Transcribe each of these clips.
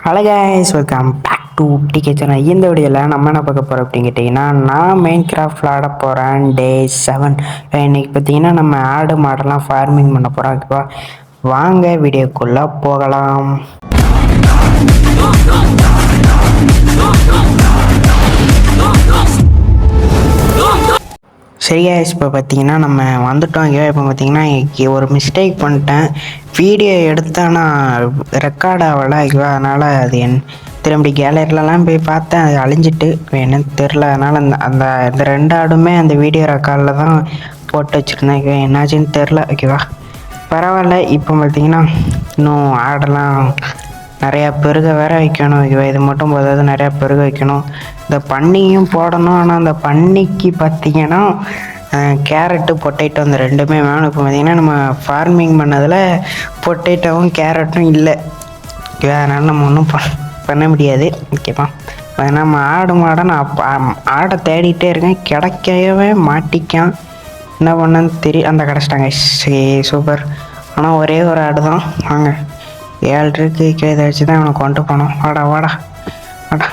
Hello guys, welcome back to DK channel. இந்த வீடியோவில் நம்ம என்ன பார்க்க போகிறோம் அப்படின்னு கேட்டிங்கன்னா, நான் மெயின் கிராஃப்டில் ஆட போகிறேன் டே 7. இன்றைக்கி பார்த்தீங்கன்னா நம்ம ஆடு மாடெல்லாம் ஃபார்மிங் பண்ண போகிறோம். ஓகேவா, வாங்க வீடியோக்குள்ளே போகலாம். சரியா, இப்போ பார்த்தீங்கன்னா நம்ம வந்துட்டோம். இங்கே இப்போ பார்த்தீங்கன்னா ஒரு மிஸ்டேக் பண்ணிட்டேன். வீடியோ எடுத்தால் நான் ரெக்கார்ட் ஆகலை. அதனால் அது திரும்பி கேலரிலலாம் போய் பார்த்தேன், அது அழிஞ்சிட்டு என்னன்னு தெரில. அதனால் அந்த ரெண்டு ஆடுமே அந்த வீடியோ ரெக்கார்டில் தான் போட்டு வச்சுருந்தேன். என்னாச்சுன்னு தெரில. ஓகேவா, பரவாயில்ல. இப்போ பார்த்தீங்கன்னா இன்னும் ஆடெல்லாம் நிறையா பெருக வேற வைக்கணும். ஓகேவா, இது மட்டும் போதாது, நிறையா பெருக வைக்கணும். இந்த பன்னியும் போடணும். ஆனால் அந்த பன்னிக்கு பார்த்தீங்கன்னா கேரட்டு பொட்டேட்டோ அந்த ரெண்டுமே வேணும். இப்போ பார்த்தீங்கன்னா நம்ம ஃபார்மிங் பண்ணதில் பொட்டேட்டோவும் கேரட்டும் இல்லை. ஓகேவா, அதனால் நம்ம ஒன்றும் பண்ண முடியாது. ஓகேவா, நம்ம ஆடு மாடை நான் ஆடை தேடிகிட்டே இருக்கேன், கிடைக்கவே மாட்டிக்கான். என்ன பண்ணன்னு தெரியும். அந்த கிடச்சிட்டாங்க. சரி, சூப்பர். ஆனால் ஒரே ஒரு ஆடு தான். வாங்க, 7 இருக்கு. இதை வச்சு தான் அவனை கொண்டு போனோம். வாடா வாடா வாடா.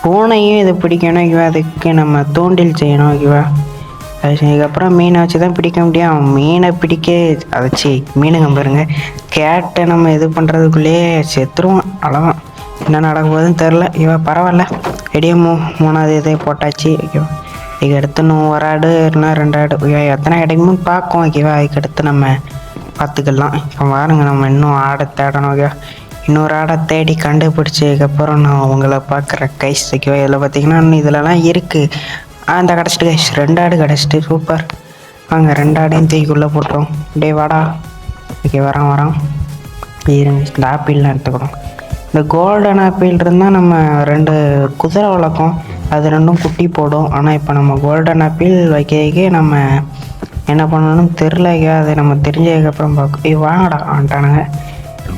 பூனையும் இது பிடிக்கணும். ஓகேவா, அதுக்கு நம்ம தூண்டில் செய்யணும். ஓகேவா, அதுக்கப்புறம் மீனை வச்சு தான் பிடிக்க முடியும். அவன் மீனை பிடிக்க அதைச்சி மீனுங்க பாருங்க, கேட்டை நம்ம இது பண்ணுறதுக்குள்ளேயே செத்துருவான். அவ்வளோதான், என்ன நடக்க போகுதுன்னு தெரில. ஓகேவா, பரவாயில்ல. ரெடியாக 3வது இதே போட்டாச்சு. ஓகேவா, இதுக்கு அடுத்து இன்னும் ஒரு ஆடு இல்லைனா 2 ஆடு. ஓகேவா, எத்தனை கிடைக்குமோ பார்க்கும். ஓகேவா, அதுக்கு அடுத்து நம்ம பார்த்துக்கலாம். இப்போ பாருங்க, நம்ம இன்னும் ஆடை தேடணும். ஓகேவா, இன்னொரு ஆடை தேடி கண்டுபிடிச்சதுக்கப்புறம் நான் உங்களை பார்க்குற கைஸ். ஓகேவா, இதில் பார்த்தீங்கன்னா இதிலலாம் இருக்குது. அந்த கிடச்சிட்டு கைஸ், 2 ஆடு கிடச்சிட்டு. சூப்பர். வாங்க, 2 ஆடையும் தூக்கிக்குள்ளே போட்டோம். டே வாடா. ஓகே, வரோம். இருங்க, இந்த ஆப்பிள்லாம் எடுத்துக்கிறோம். இந்த கோல்டன் ஆப்பிள் இருந்தால் நம்ம 2 குதிரை வளர்க்கும், அது 2ம் குட்டி போடும். ஆனால் இப்போ நம்ம கோல்டன் ஆப்பிள் வைக்கிறதுக்கே நம்ம என்ன பண்ணணும்னு தெரில. அது நம்ம தெரிஞ்சதுக்கப்புறம் பார்க்க வாங்கடா வந்துட்டானுங்க.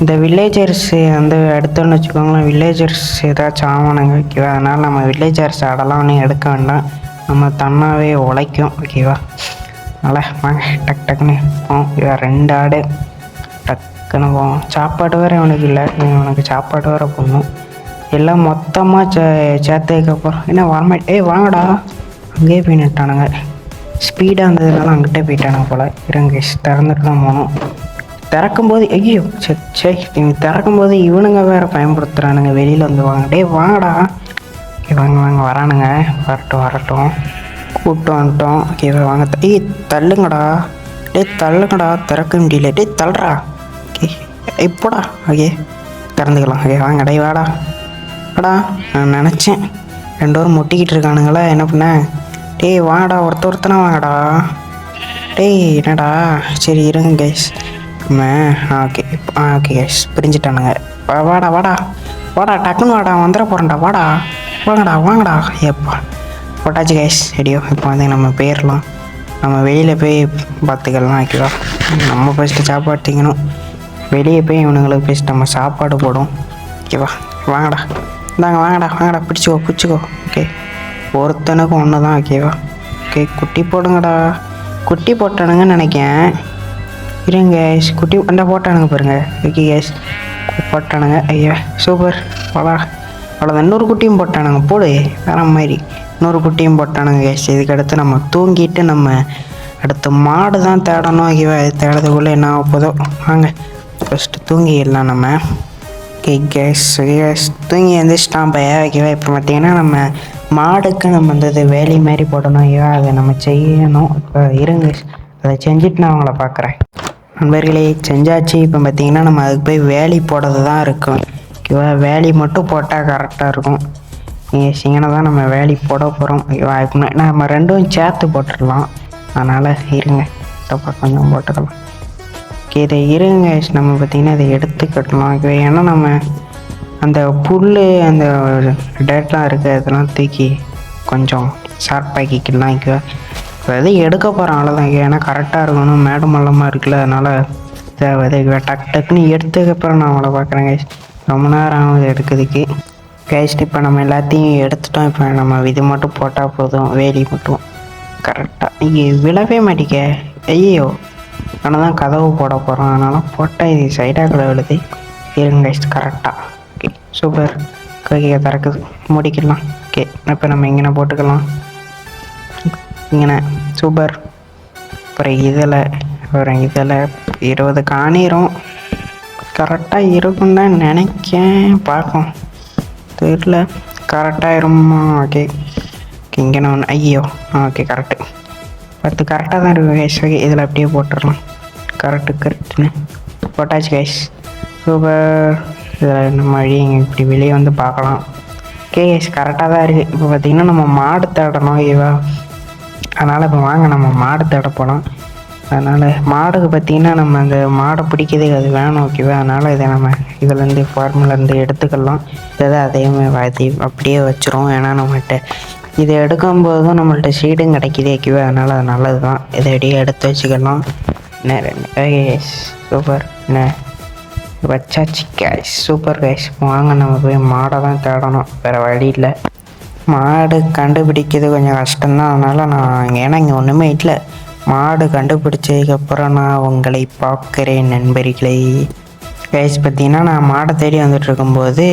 இந்த வில்லேஜர்ஸ் வந்து எடுத்தோன்னு வச்சுக்கோங்களேன், வில்லேஜர்ஸ் ஏதாச்சும் ஆவானுங்க. ஓகேவா, அதனால் நம்ம வில்லேஜர்ஸ் ஆடெல்லாம் ஒன்றும் எடுக்க வேண்டாம், நம்ம தன்னாவே உழைக்கும். ஓகேவா, அதனால் வாங்க டக் டக்குன்னு போவோம். 2 ஆடு டக்குன்னு போவோம். சாப்பாடு வேறு அவனுக்கு இல்லை, அவனுக்கு சாப்பாடு வேறு போடணும். எல்லாம் மொத்தமாக சேர்த்ததுக்கப்புறம் என்ன வரமாட்டே. வாங்கடா. அங்கேயே போய் நிட்டானுங்க. ஸ்பீடாக இருந்ததுனால அங்கிட்டே போயிட்டானுங்க போல். இருங்க, திறந்துட்டு தான் போகணும். திறக்கும்போது ஐயோ சரி திறக்கும்போது இவனுங்க வேறு பயன்படுத்துகிறானுங்க, வெளியில் வந்து வாங்க. டே வாங்கடா. ஓகே, வாங்க வரானுங்க. வரட்டும் கூப்பிட்டு வந்துட்டோம். ஓகே வாங்க. தள்ளுங்கடா. தள்ளுங்கடா, திறக்க முடியல. தள்ளுறா. ஓகே, இப்போடா. ஓகே, திறந்துக்கலாம். ஓகே வாங்க. வாடா. நான் நினச்சேன் 2 பேரும் முட்டிக்கிட்டு இருக்கானுங்களா, என்ன பண்ண. வாங்கடா, ஒருத்தனா வாங்கடா. என்னடா. சரி இருங்க கைஸ். Okay guys, பிரிஞ்சுட்டானுங்க. வாடா டக்குன்னு வாடா, வந்துட போகிறேன்டா. வாங்கடா. எப்பா போட்டாச்சு கைஸ், ரெடியோ. இப்போ வந்து நம்ம போயிடலாம். நம்ம வெளியில் போய் பார்த்துக்கலாம். ஓகேவா, நம்ம ஃபஸ்ட்டு சாப்பாடு திங்கணும். வெளியே போய் இவனுங்களுக்கு ஃபஸ்ட் நம்ம சாப்பாடு போடும். ஓகேவா, வாங்கடா. வாங்கடா பிடிச்சிக்கோ. ஓகே, ஒருத்தனுக்கு ஒன்று தான். ஓகேவா, ஓகே, குட்டி போடுங்கடா. குட்டி போட்டானுங்கன்னு நினைக்கிறேன். இருங்க கேஸ், குட்டி போட்டானுங்க பாருங்க. ஓகே கேஸ், போட்டானுங்க. ஐயா சூப்பர். அவ்வளோதான். இன்னொரு குட்டியும் போட்டானுங்க. போடு வேற மாதிரி. இன்னொரு குட்டியும் போட்டானுங்க கேஸ். இதுக்கு அடுத்து நம்ம தூங்கிட்டு நம்ம அடுத்து மாடு தான் தேடணும். ஓகேவா, இது தேடுறதுக்குள்ளே என்ன ஆக போதோ. வாங்க ஃபஸ்ட்டு தூங்கிடலாம் நம்ம. ஓகே கேஸ், தூங்கி எழுந்திரிச்சிட்டான் பையன். ஓகேவா, இப்போ பார்த்தீங்கன்னா நம்ம மாடுக்கு நம்ம இந்த வேலி மாதிரி போடணும். ஓகேவா, அதை நம்ம செய்யணும். இப்போ இருங்க, அதை செஞ்சுட்டு நான் அவங்கள பார்க்குறேன். நண்பர்களே, செஞ்சாச்சு. இப்போ பார்த்தீங்கன்னா நம்ம அதுக்கு போய் வேலி போடுறது தான் இருக்கும். ஓகேவா, வேலி மட்டும் போட்டால் கரெக்டாக இருக்கும். நீங்கள் சிங்கனை தான் நம்ம வேலி போட போகிறோம். ஓகேவா, நம்ம 2ம் சேர்த்து போட்டுடலாம். அதனால் இருங்க, கொஞ்சம் போட்டுக்கலாம். ஓகே, இதை இருங்க, நம்ம பார்த்திங்கன்னா இதை எடுத்துக்கட்டலாம். ஓகே, ஏன்னா நம்ம அந்த புல் அந்த டேட்லாம் இருக்குது, அதெல்லாம் தூக்கி கொஞ்சம் ஷார்ப்பாக்கிக்கலாம். ஓகேவா, அதை எடுக்க போகிறோம். அவ்வளோதான். ஏன்னா கரெக்டாக இருக்கணும், மேடு மல்லமாக இருக்குல்ல, அதனால் டக்குன்னு எடுத்ததுக்கப்புறம் நான் அவங்கள பார்க்குறேன் கைஸ். ரொம்ப நேரம் ஆகுது எடுக்கிறதுக்கு கைஸ். இப்போ நம்ம எல்லாத்தையும் எடுத்துட்டோம். இப்போ நம்ம இது மட்டும் போட்டால் போதும், வேலி மட்டும் கரெக்டாக. நீங்கள் விழவே மாட்டிக்க. ஐயோ, ஆனால் தான் கதவு போட போகிறோம், அதனால் போட்டால் இது சைடாக கூட விழுது. இருங்க கைஸ், கரெக்டாக சூப்பர். ஓகே திறக்குது, முடிக்கலாம். ஓகே இப்போ நம்ம இங்கே போட்டுக்கலாம். இங்கே சூப்பர். அப்புறம் இதில் 20 காணிரும். கரெக்டாக இருக்குன்னு தான் நினைக்கேன், பார்ப்போம். தெரியல கரெக்டாக இருமா. ஓகே இங்கே ஒன்று. ஐயோ ஓகே கரெக்டு 10 கரெக்டாக தான் இருக்குது கைஸ். ஓகே இதில் அப்படியே போட்டுடலாம். கரெக்டுன்னு போட்டாச்சு கைஸ். சூப்பர். இதில் நம்ம இப்படி வெளியே வந்து பார்க்கலாம். ஓகே கைஸ் கரெக்டாக தான் இருக்குது. இப்போ பார்த்திங்கன்னா நம்ம மாடு தேடணும் ஓகேவா. அதனால் இப்போ வாங்க நம்ம மாடு தேட போகலாம். அதனால் மாடுக்கு பார்த்திங்கன்னா நம்ம அந்த மாடை பிடிக்கிறதுக்கு அது வேணும் ஓகேவா. அதனால் இதை நம்ம இதிலேருந்து ஃபார்முலேருந்து எடுத்துக்கலாம். இதை அதே அப்படியே வச்சுருவோம். ஏன்னா நம்மகிட்ட இதை எடுக்கும்போதும் நம்மள்ட்ட சீடும் கிடைக்கிது ஓகேவா. அதனால் அது நல்லது தான். இதை அப்படியே எடுத்து வச்சுக்கலாம். Cash super. என்ன வச்சாச்சு கேஷ். Super cash. வாங்க நம்ம போய் மாடை தான் தேடணும், வேறு வழி இல்லை. மாடு கண்டுபிடிக்கிறது கொஞ்சம் கஷ்டம்தான். அதனால் நான் ஏன்னா இங்கே ஒன்றுமே இல்லை. மாடு கண்டுபிடிச்சதுக்கப்புறம் நான் உங்களை பார்க்குறேன் நண்பர்களே. கேஷ் பார்த்திங்கன்னா நான் மாடை தேடி வந்துட்டு இருக்கும்போது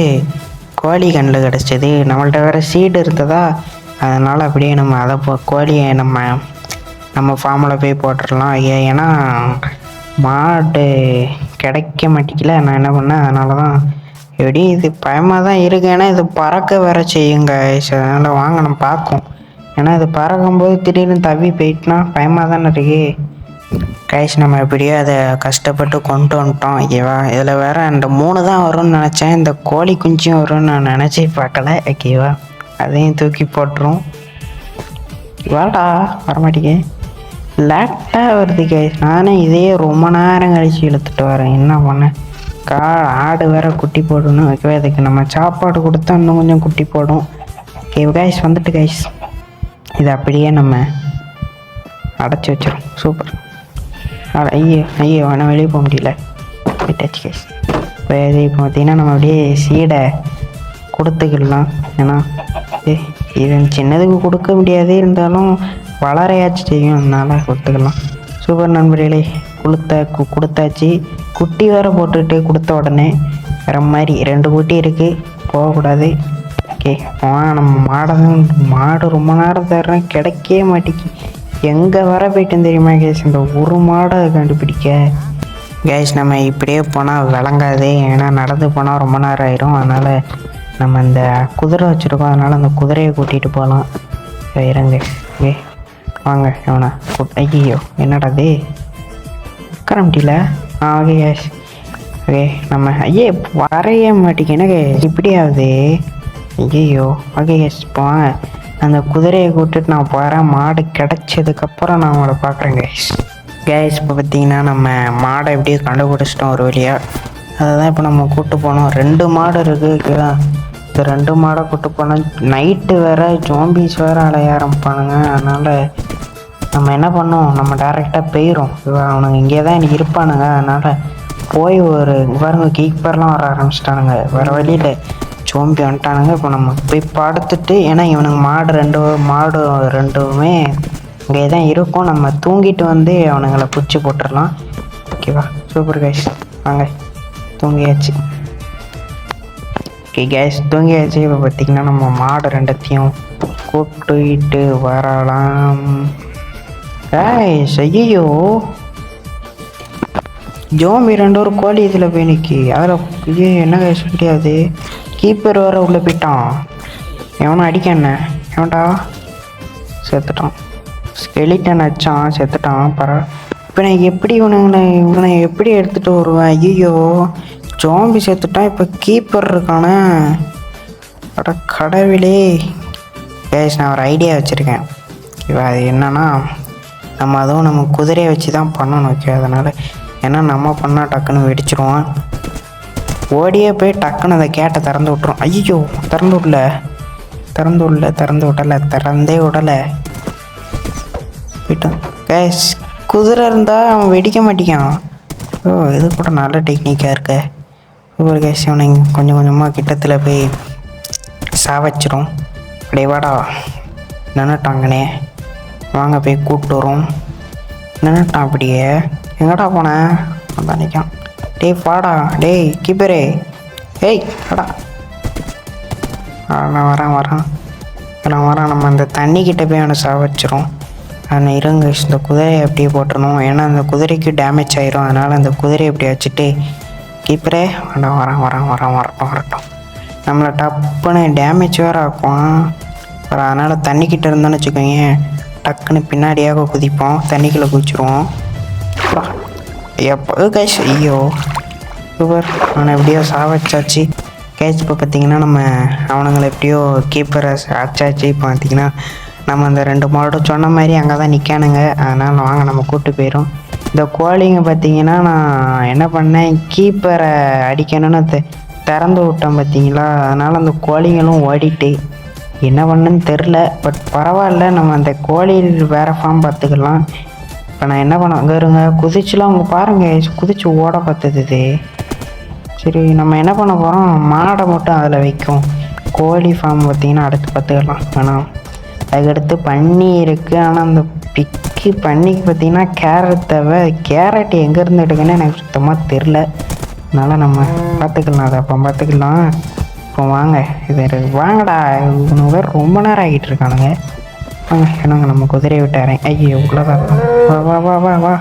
கோழி கண்ணில் கிடச்சிது. நம்மள்ட்ட வேறு சீடு இருந்ததா, அதனால் அப்படியே நம்ம அதை கோழியை நம்ம ஃபார்மில் போய் போட்டுடலாம். ஏன்னா மாடு கிடைக்க மாட்டேங்கல. நான் என்ன பண்ணேன், அதனால தான் எப்படி இது பயமாக தான் இருக்கு. ஏன்னா இது பறக்க வேற செய்யுங்க. அதனால் வாங்க நம்ம பார்க்கும். ஏன்னா இது பறக்கும்போது திடீர்னு தவி போயிட்டுனா பயமாக தானே இருக்கு கைஸ். நம்ம எப்படியோ அதை கஷ்டப்பட்டு கொண்டு வந்துட்டோம் ஓகேவா. இதில் வேற இந்த 3 தான் வரும்னு நினச்சேன். இந்த கோழி குஞ்சும் வரும்னு நான் நினச்சி பார்க்கல ஓகேவா. அதையும் தூக்கி போட்டுரும். வாடா வரமாட்டேங்க, லேட்டாக வருது கைஸ். நானே இதையே ரொம்ப நேரம் கழிச்சு இழுத்துட்டு வரேன். என்ன பண்ணேன், ஆடு வேற குட்டி போடணும் ஓகேவா. இதுக்கு நம்ம சாப்பாடு கொடுத்தா இன்னும் கொஞ்சம் குட்டி போடும். ஓகே கைஸ் வந்துட்டு கைஸ். இதை அப்படியே நம்ம அடைச்சி வச்சிடும். சூப்பர். ஐயோ ஆனால் வெளியே போக முடியல, விட்டாச்சு கைஸ். இப்போ இப்போ பார்த்திங்கன்னா நம்ம அப்படியே சீடை கொடுத்துக்கிடலாம். ஏன்னா இது சின்னதுக்கு கொடுக்க முடியாது, இருந்தாலும் வளரையாச்சு செய்யும், அதனால் கொடுத்துக்கலாம். சூப்பர் நண்பர்களே. கொடுத்தாச்சு. குட்டி வேறு போட்டுட்டு கொடுத்த உடனே வேறு மாதிரி 2 குட்டி இருக்குது, போகக்கூடாது. ஓகே நம்ம மாடு ரொம்ப நேரம் தர்றேன், கிடைக்கவே மாட்டேங்கி. எங்கே வர போயிட்டேன்னு தெரியுமா கேஸ், இந்த ஒரு மாடை கண்டுபிடிக்க. கேஸ் நம்ம இப்படியே போனால் விளங்காது, ஏன்னா நடந்து போனால் ரொம்ப நேரம் ஆயிரும். அதனால் நம்ம இந்த குதிரை வச்சுருக்கோம், அதனால் அந்த குதிரையை கூட்டிகிட்டு போகலாம். இறங்க ஓகே வாங்க. எவனா ஐயோ என்னடா அது உட்காரம்ட்டில. Okay case. ஓகே நம்ம வரைய மாட்டேங்க கேஸ், இப்படி ஆகுது. ஐயோ ஓகே கேஸ். இப்போ அந்த குதிரையை கூப்பிட்டுட்டு நான் போகிறேன். மாடு கிடச்சதுக்கப்புறம் நான் அவங்கள பார்க்குறேன் கேஸ். கேஸ் இப்போ பார்த்திங்கன்னா நம்ம மாடை எப்படியே கண்டுபிடிச்சிட்டோம் ஒரு வழியாக. அதை தான் இப்போ நம்ம கூப்பிட்டு போனோம். 2 மாடு இருக்குது ஓகேவா. இந்த 2 மாடை கூப்பிட்டு போனோம். நைட்டு வேறு ஜோம்பிஸ் வேறு அலைய ஆரம்பிப்பானுங்க. அதனால் நம்ம என்ன பண்ணோம், நம்ம டேரெக்டாக போயிடும் ஓகேவா. அவனுங்க இங்கே தான் எனக்கு இருப்பானுங்க. அதனால் போய் ஒரு பாருங்க கீப்பர்லாம் வர ஆரம்பிச்சிட்டானுங்க. வேறு வழியில் ஜோம்பி வந்துட்டானுங்க. இப்போ நம்ம போய் படுத்துட்டு, ஏன்னா இவனுங்க மாடு ரெண்டுமே இங்கே தான் இருக்கும். நம்ம தூங்கிட்டு வந்து அவனுங்களை பிடிச்சி போட்டுடலாம் ஓகேவா. Super guys. வாங்க தூங்கியாச்சு. Okay case தூங்கியாச்சு. இப்போ பார்த்திங்கன்னா நம்ம மாடு 2த்தையும் கூப்பிட்டுக்கிட்டு வரலாம். ஐயோ ஜோம்பி 2 கோழி இதில் போய் நிற்கி. அதில் ஐயோ என்ன கைஸ் முடியாது. கீப்பர் வேறு உள்ளே போயிட்டான். எவனும் அடிக்க என்ன எவன்டா செத்துட்டான். ஸ்கெலிட்டன் அடிச்சான், செத்துட்டான். இப்போ நான் எப்படி இவனை எப்படி எடுத்துகிட்டு வருவேன். ஐயோ ஜோம்பி செத்துட்டான். இப்போ கீப்பர் இருக்கானே, அட கடவுளே. கேஸ் நான் ஒரு ஐடியா வச்சுருக்கேன். இப்போ அது என்னன்னா, நம்ம குதிரையை வச்சு தான் பண்ணணும் ஓகே. அதனால் ஏன்னா நம்ம பண்ணால் டக்குன்னு வெடிச்சிருவான். ஓடியே போய் டக்குன்னு அதை கேட்டை திறந்து விட்ருவோம். ஐயோ திறந்தே விடலை போயிட்டான். கேஸ் குதிரை இருந்தால் அவன் வெடிக்க மாட்டேங்கான். இது கூட நல்ல டெக்னிக்காக இருக்க. ஒவ்வொரு கேஸ் இவனை கொஞ்சம் கொஞ்சமாக கிட்டத்தில் போய் சாவச்சிரும். அப்படியே வாடா நின்னுட்டாங்கண்ணே, வாங்க போய் கூப்பிட்டு வரோம். நின்னுட்டான் அப்படியே. எங்கடா போனேன் நினைக்கான். டேய் வாடா, டேய் கீப்பரே, ஏய் வாடா. நான் வரேன். நம்ம அந்த தண்ணிக்கிட்ட போய் அவனை சாவச்சிரும். ஆனால் இருங்க, இந்த குதிரையை அப்படியே போட்டுருணும். ஏன்னா அந்த குதிரைக்கு டேமேஜ் ஆயிரும். அதனால் அந்த குதிரையை அப்படி வச்சுட்டு கீப்பரே வரட்டும். நம்மளை டப்புன்னு டேமேஜ் வேறு ஆக்கும். அப்புறம் அதனால் தண்ணிக்கிட்ட இருந்தோன்னு வச்சுக்கோங்க, டக்குன்னு பின்னாடியாக குதிப்போம், தண்ணிக்குள்ளே குதிச்சிருவோம். எப்போ கேஷ் ஐயோ சூப்பர், அவனை எப்படியோ சாவச்சாச்சு கேஷ். இப்போ பார்த்திங்கன்னா நம்ம அவனுங்களை எப்படியோ கீப்பரை அச்சாச்சு. இப்போ பார்த்திங்கன்னா நம்ம அந்த 2 மாடும் சொன்ன மாதிரி அங்கே தான் நிற்கானுங்க. அதனால் வாங்க நம்ம கூப்பிட்டு போயிடும். இந்த கோழிங்க பார்த்திங்கன்னா நான் என்ன பண்ணேன், கீப்பரை அடிக்கணும்னு திறந்து விட்டேன் பார்த்திங்களா. அதனால் அந்த கோழிங்களும் ஓடிட்டு என்ன பண்ணுன்னு தெரில. பட் பரவாயில்ல, நம்ம அந்த கோழி வேறு ஃபார்ம் பார்த்துக்கலாம். இப்போ நான் என்ன பண்ண அங்கே இருங்க குதிச்சுலாம் அவங்க பாருங்கள் குதிச்சு ஓட பார்த்துது. சரி நம்ம என்ன பண்ண போகிறோம், மாடை மட்டும் அதில் வைக்கும். கோழி ஃபார்ம் பார்த்திங்கன்னா அடுத்து பார்த்துக்கலாம். ஆனால் அதுக்கடுத்து பன்னி இருக்குது. ஆனால் அந்த பன்னிக்கு பார்த்திங்கன்னா கேரட் தேவை. கேரட் எங்கேருந்து எடுக்குன்னு எனக்கு சுத்தமாக தெரில. அதனால் நம்ம பார்த்துக்கலாம், அதை அப்போ பார்த்துக்கலாம். இப்போ வாங்க இது வாங்கடா, இவனு வேறு ரொம்ப நேரம் ஆகிட்டு இருக்கானுங்க. வாங்க என்னங்க நம்ம குதிரையை விட்டாரேன். ஐயோ உள்ளதா வா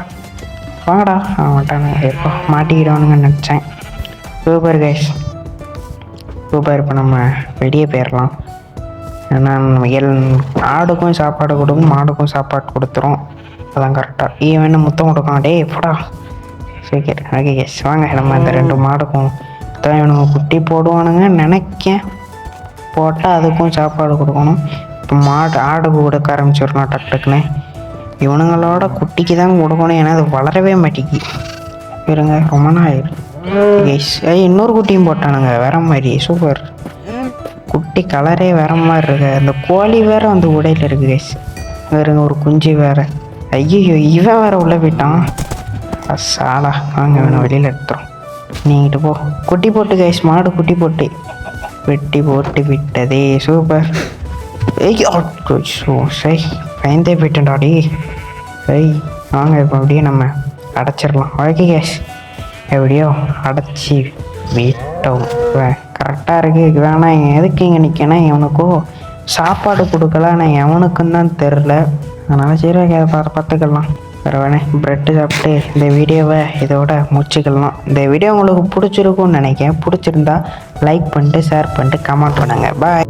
வாங்கடா. மாட்டானுங்க எப்போ மாட்டிக்கிடுவானுங்கன்னு நினச்சேன். Super guys super. இப்போ நம்ம வெளியே போயிடலாம். ஏன்னா நம்ம ஆடுக்கும் சாப்பாடு கொடுக்கும், மாடுக்கும் சாப்பாடு கொடுத்துரும். அதான் கரெக்டாக ஈவன் முத்தம் கொடுக்கும். டே போடா சரி. ஓகே கைஸ் வாங்க நம்ம இந்த 2 மாடுக்கும் தான் இவனுங்க குட்டி போடுவானுங்க நினைக்கேன். போட்டால் அதுக்கும் சாப்பாடு கொடுக்கணும். இப்போ ஆடு கொடுக்க ஆரம்பிச்சிடணும் டக்குன்னு. இவனுங்களோட குட்டிக்கு தான் கொடுக்கணும், ஏன்னா அது வளரவே மாட்டேங்கி. இருங்க ரொம்ப நாள் ஆயிடும் கைஸ். இன்னொரு குட்டியும் போட்டானுங்க வேற மாதிரி. சூப்பர், குட்டி கலரே வேற மாதிரி இருக்கு. அந்த கோழி வேற வந்து உடையில இருக்கு கைஸ். வேறுங்க ஒரு குஞ்சு வேற. ஐயோ இவன் வேற உள்ள போயிட்டான். சாலா வாங்க வேணும் வெளியில் எடுத்துரும். நீங்கிட்டு போ. குட்டி போட்டு கைஸ், மாடு குட்டி போட்டு வெட்டி போட்டு விட்டதே. சூப்பர். சரி பயந்தே போயிட்டேன்டாடி. சரி வாங்க இப்போ அப்படியே நம்ம அடைச்சிடலாம். ஓகே கேஷ் எப்படியோ அடைச்சி விட்டோம். கரெக்டாக இருக்குது. வேணாம் எதுக்கு இங்கே நிற்கணும், எவனுக்கோ சாப்பாடு கொடுக்கல. நான் எவனுக்குன்னு தான் தெரில. அதனால் சரி அதை பார்த்துக்கலாம். வேறு வேணேன் ப்ரெட்டு சாப்பிட்டு இந்த வீடியோவை இதோட முடிச்சுக்கலாம். இந்த வீடியோ உங்களுக்கு பிடிச்சிருக்கும்னு நினைக்கிறேன். பிடிச்சிருந்தா லைக் பண்ணிட்டு ஷேர் பண்ணிட்டு கமெண்ட் பண்ணுங்கள். பாய்.